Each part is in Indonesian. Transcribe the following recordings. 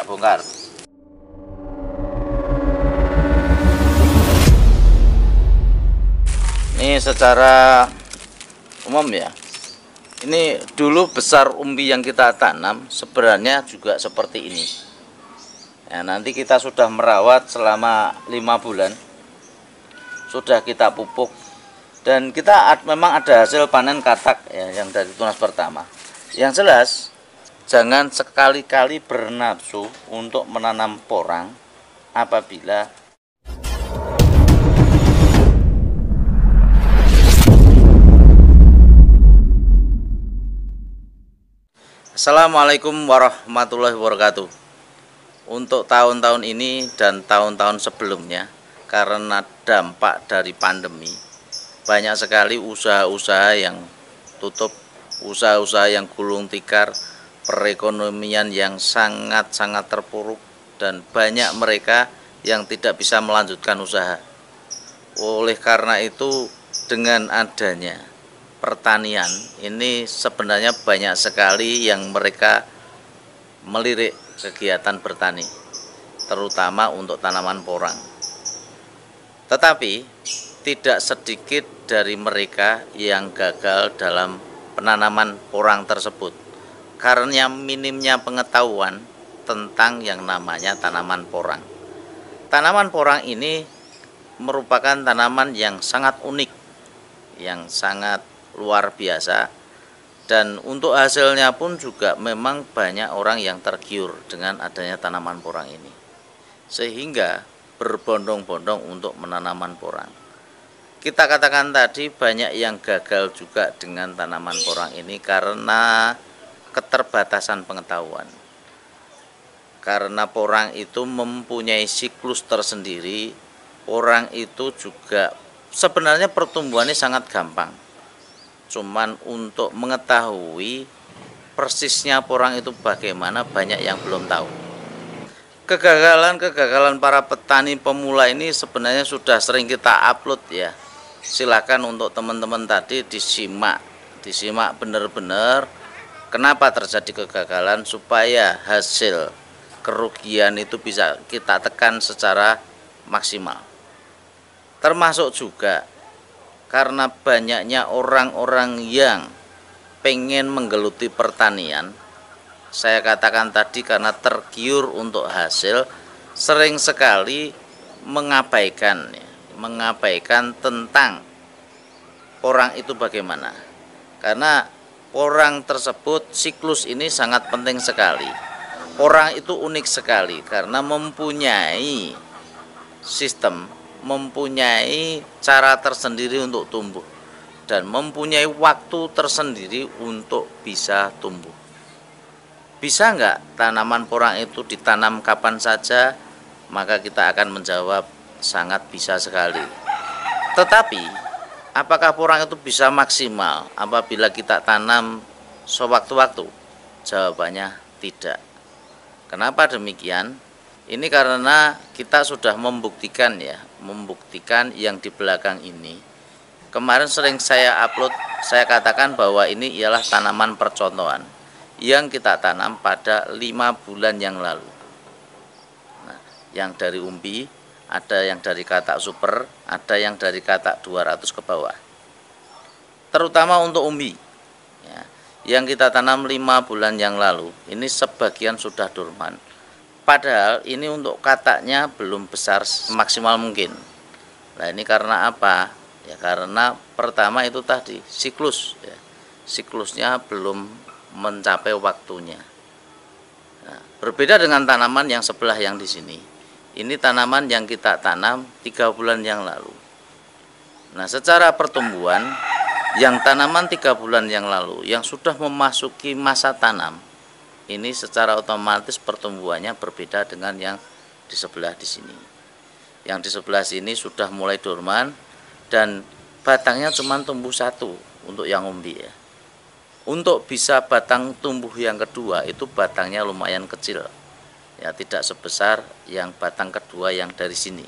tak bongkar. Ini secara umum ya, ini dulu besar umbi yang kita tanam sebenarnya juga seperti ini ya. Nanti kita sudah merawat selama 5 bulan, sudah kita pupuk, dan kita memang ada hasil panen katak ya, yang dari tunas pertama. Yang jelas, jangan sekali-kali bernafsu untuk menanam porang apabila Assalamualaikum warahmatullahi wabarakatuh. Untuk tahun-tahun ini dan tahun-tahun sebelumnya, karena dampak dari pandemi, banyak sekali usaha-usaha yang tutup, usaha-usaha yang gulung tikar, perekonomian yang sangat-sangat terpuruk, dan banyak mereka yang tidak bisa melanjutkan usaha. Oleh karena itu, dengan adanya pertanian ini sebenarnya banyak sekali yang mereka melirik kegiatan bertani, terutama untuk tanaman porang. Tetapi tidak sedikit dari mereka yang gagal dalam penanaman porang tersebut karena minimnya pengetahuan tentang yang namanya tanaman porang. Tanaman porang ini merupakan tanaman yang sangat unik, yang sangat luar biasa, dan untuk hasilnya pun juga memang banyak orang yang tergiur dengan adanya tanaman porang ini, sehingga berbondong-bondong untuk menanaman porang. Kita katakan tadi banyak yang gagal juga dengan tanaman porang ini karena keterbatasan pengetahuan. Karena porang itu mempunyai siklus tersendiri, porang itu juga sebenarnya pertumbuhannya sangat gampang. Cuman untuk mengetahui persisnya porang itu bagaimana, banyak yang belum tahu. Kegagalan para petani pemula ini sebenarnya sudah sering kita upload ya. Silakan untuk teman-teman tadi disimak benar-benar kenapa terjadi kegagalan, supaya hasil kerugian itu bisa kita tekan secara maksimal. Termasuk juga karena banyaknya orang-orang yang pengen menggeluti pertanian, saya katakan tadi karena tergiur untuk hasil, sering sekali mengabaikan tentang porang itu bagaimana. Karena porang tersebut, siklus ini sangat penting sekali. Porang itu unik sekali karena mempunyai sistem, mempunyai cara tersendiri untuk tumbuh, dan mempunyai waktu tersendiri untuk bisa tumbuh. Bisa nggak tanaman porang itu ditanam kapan saja? Maka kita akan menjawab sangat bisa sekali. Tetapi apakah porang itu bisa maksimal apabila kita tanam sewaktu-waktu? Jawabannya tidak. Kenapa demikian? Ini karena kita sudah membuktikan yang di belakang ini. Kemarin sering saya upload, saya katakan bahwa ini ialah tanaman percontohan yang kita tanam pada 5 bulan yang lalu. Nah, yang dari umbi, ada yang dari katak super, ada yang dari katak 200 ke bawah. Terutama untuk umbi ya, yang kita tanam 5 bulan yang lalu, ini sebagian sudah dorman. Padahal ini untuk kataknya belum besar maksimal mungkin. Nah, ini karena apa? Ya karena pertama itu tadi siklus ya. Siklusnya belum mencapai waktunya. Nah, berbeda dengan tanaman yang sebelah yang di sini. Ini tanaman yang kita tanam 3 bulan yang lalu. Nah, secara pertumbuhan yang tanaman 3 bulan yang lalu yang sudah memasuki masa tanam, ini secara otomatis pertumbuhannya berbeda dengan yang di sebelah di sini. Yang di sebelah sini sudah mulai dorman dan batangnya cuma tumbuh 1 untuk yang umbi ya. Untuk bisa batang tumbuh yang kedua itu batangnya lumayan kecil. Ya, tidak sebesar yang batang kedua yang dari sini.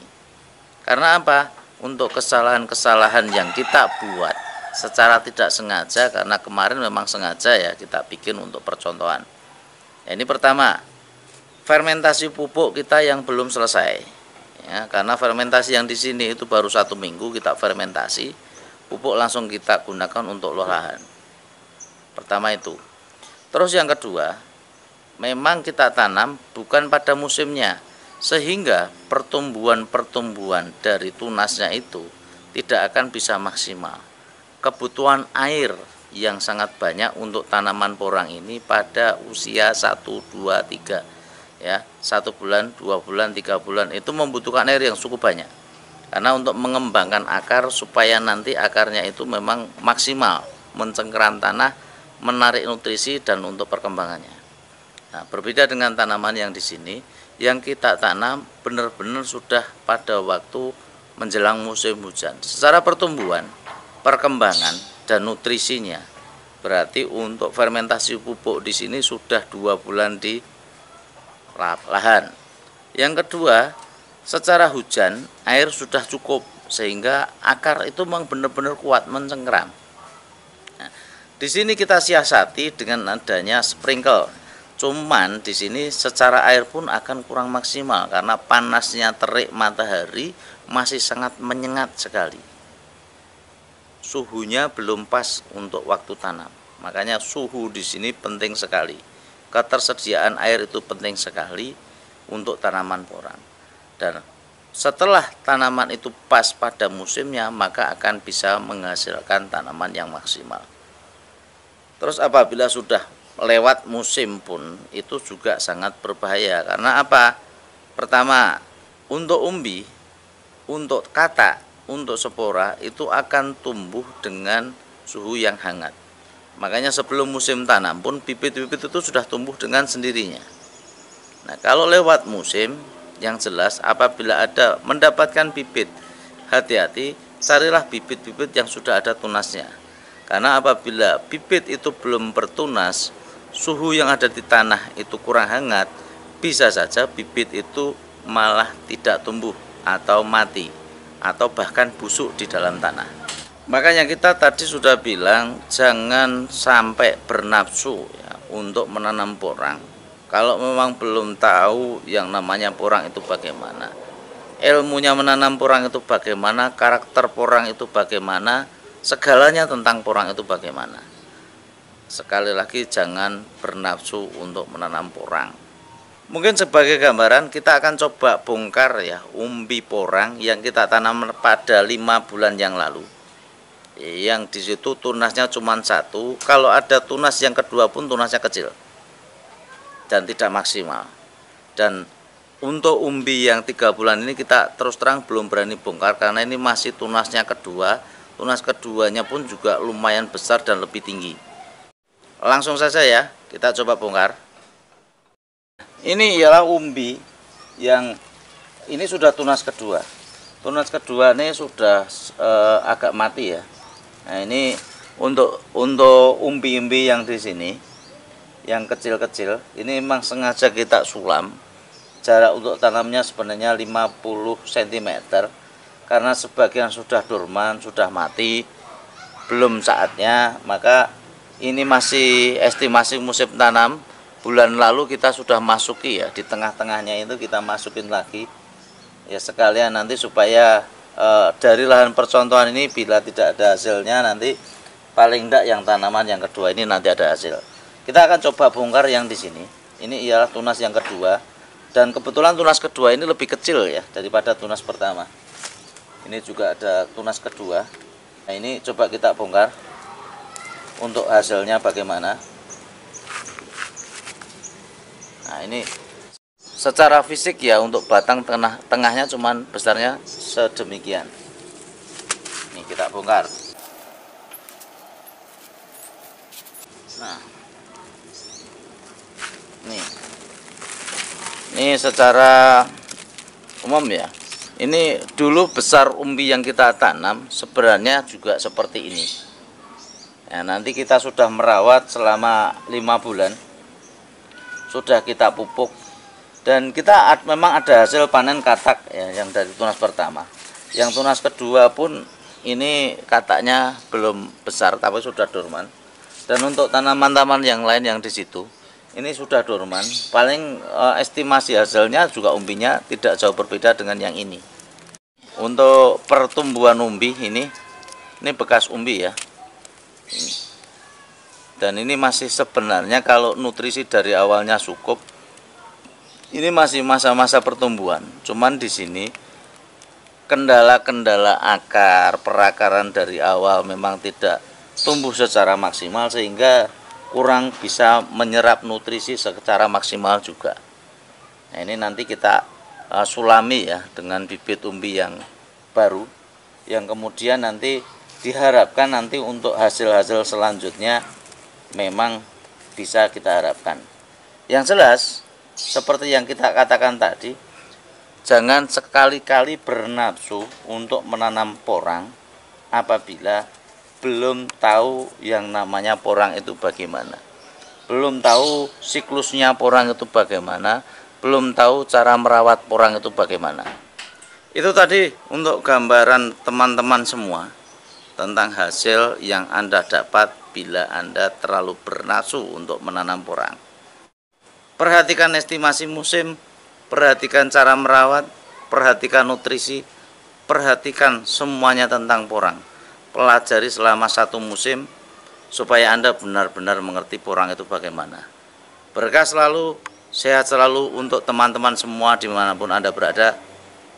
Karena apa? Untuk kesalahan-kesalahan yang kita buat secara tidak sengaja, karena kemarin memang sengaja ya kita bikin untuk percontohan. Ya, ini pertama, fermentasi pupuk kita yang belum selesai. Ya, karena fermentasi yang di sini itu baru 1 minggu kita fermentasi, pupuk langsung kita gunakan untuk lahan. Pertama itu. Terus yang kedua, memang kita tanam bukan pada musimnya, sehingga pertumbuhan dari tunasnya itu tidak akan bisa maksimal. Kebutuhan air yang sangat banyak untuk tanaman porang ini pada usia 1, 2, 3 ya, 1 bulan, 2 bulan, 3 bulan itu membutuhkan air yang cukup banyak. Karena untuk mengembangkan akar supaya nanti akarnya itu memang maksimal mencengkeram tanah, menarik nutrisi dan untuk perkembangannya. Nah, berbeda dengan tanaman yang di sini, yang kita tanam benar-benar sudah pada waktu menjelang musim hujan. Secara pertumbuhan, perkembangan dan nutrisinya, berarti untuk fermentasi pupuk di sini sudah 2 bulan di lahan. Yang kedua, secara hujan air sudah cukup sehingga akar itu memang benar-benar kuat mencengkeram. Nah, di sini kita siasati dengan adanya sprinkle. Cuman di sini secara air pun akan kurang maksimal karena panasnya terik matahari masih sangat menyengat sekali. Suhunya belum pas untuk waktu tanam. Makanya suhu di sini penting sekali. Ketersediaan air itu penting sekali untuk tanaman porang. Dan setelah tanaman itu pas pada musimnya, maka akan bisa menghasilkan tanaman yang maksimal. Terus apabila sudah lewat musim pun itu juga sangat berbahaya. Karena apa? Pertama, untuk umbi, untuk katak, untuk spora itu akan tumbuh dengan suhu yang hangat. Makanya sebelum musim tanam pun bibit-bibit itu sudah tumbuh dengan sendirinya. Nah, kalau lewat musim, yang jelas apabila ada mendapatkan bibit, hati-hati, carilah bibit-bibit yang sudah ada tunasnya. Karena apabila bibit itu belum bertunas, suhu yang ada di tanah itu kurang hangat, bisa saja bibit itu malah tidak tumbuh atau mati atau bahkan busuk di dalam tanah. Makanya kita tadi sudah bilang jangan sampai bernafsu ya, untuk menanam porang. Kalau memang belum tahu yang namanya porang itu bagaimana, ilmunya menanam porang itu bagaimana, karakter porang itu bagaimana, segalanya tentang porang itu bagaimana. Sekali lagi jangan bernafsu untuk menanam porang. Mungkin sebagai gambaran kita akan coba bongkar ya umbi porang yang kita tanam pada 5 bulan yang lalu. Yang di situ tunasnya cuma 1, kalau ada tunas yang kedua pun tunasnya kecil dan tidak maksimal. Dan untuk umbi yang 3 bulan ini kita terus terang belum berani bongkar karena ini masih tunasnya kedua. Tunas keduanya pun juga lumayan besar dan lebih tinggi. Langsung saja ya, kita coba bongkar. Ini ialah umbi yang ini sudah tunas kedua. Tunas kedua ini sudah agak mati ya. Nah, ini untuk umbi-umbi yang di sini yang kecil-kecil ini memang sengaja kita sulam. Jarak untuk tanamnya sebenarnya 50 cm karena sebagian sudah dorman, sudah mati, belum saatnya. Maka ini masih estimasi musim tanam. Bulan lalu kita sudah masuki ya, di tengah-tengahnya itu kita masukin lagi ya sekalian nanti supaya dari lahan percontohan ini bila tidak ada hasilnya nanti paling tidak yang tanaman yang kedua ini nanti ada hasil. Kita akan coba bongkar yang di sini. Ini ialah tunas yang kedua dan kebetulan tunas kedua ini lebih kecil ya daripada tunas pertama. Ini juga ada tunas kedua. Nah, ini coba kita bongkar untuk hasilnya bagaimana. Nah, ini secara fisik ya untuk batang tengahnya cuman besarnya sedemikian. Ini kita bongkar. Nah, ini secara umum ya. Ini dulu besar umbi yang kita tanam sebenarnya juga seperti ini. Nah, nanti kita sudah merawat selama 5 bulan. Sudah kita pupuk dan kita memang ada hasil panen katak ya, yang dari tunas pertama. Yang tunas kedua pun ini kataknya belum besar tapi sudah dorman. Dan untuk tanaman-tanaman yang lain yang di situ ini sudah dorman. Paling estimasi hasilnya juga umbinya tidak jauh berbeda dengan yang ini. Untuk pertumbuhan umbi ini bekas umbi ya. Dan ini masih sebenarnya kalau nutrisi dari awalnya cukup, ini masih masa-masa pertumbuhan. Cuman di sini kendala-kendala akar, perakaran dari awal memang tidak tumbuh secara maksimal sehingga kurang bisa menyerap nutrisi secara maksimal juga. Nah, ini nanti kita sulami ya dengan bibit umbi yang baru, yang kemudian nanti diharapkan nanti untuk hasil-hasil selanjutnya memang bisa kita harapkan. Yang jelas seperti yang kita katakan tadi, jangan sekali-kali bernafsu untuk menanam porang apabila belum tahu yang namanya porang itu bagaimana, belum tahu siklusnya porang itu bagaimana, belum tahu cara merawat porang itu bagaimana. Itu tadi untuk gambaran teman-teman semua tentang hasil yang Anda dapat bila Anda terlalu bernafsu untuk menanam porang. Perhatikan estimasi musim, perhatikan cara merawat, perhatikan nutrisi, perhatikan semuanya tentang porang. Pelajari selama 1 musim supaya Anda benar-benar mengerti porang itu bagaimana. Berkah selalu, sehat selalu untuk teman-teman semua dimanapun Anda berada.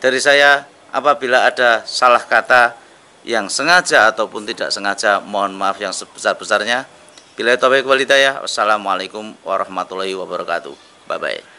Dari saya, apabila ada salah kata yang sengaja ataupun tidak sengaja, mohon maaf yang sebesar-besarnya. Billahi taufiq wal hidayah. Wassalamualaikum warahmatullahi wabarakatuh. Bye-bye.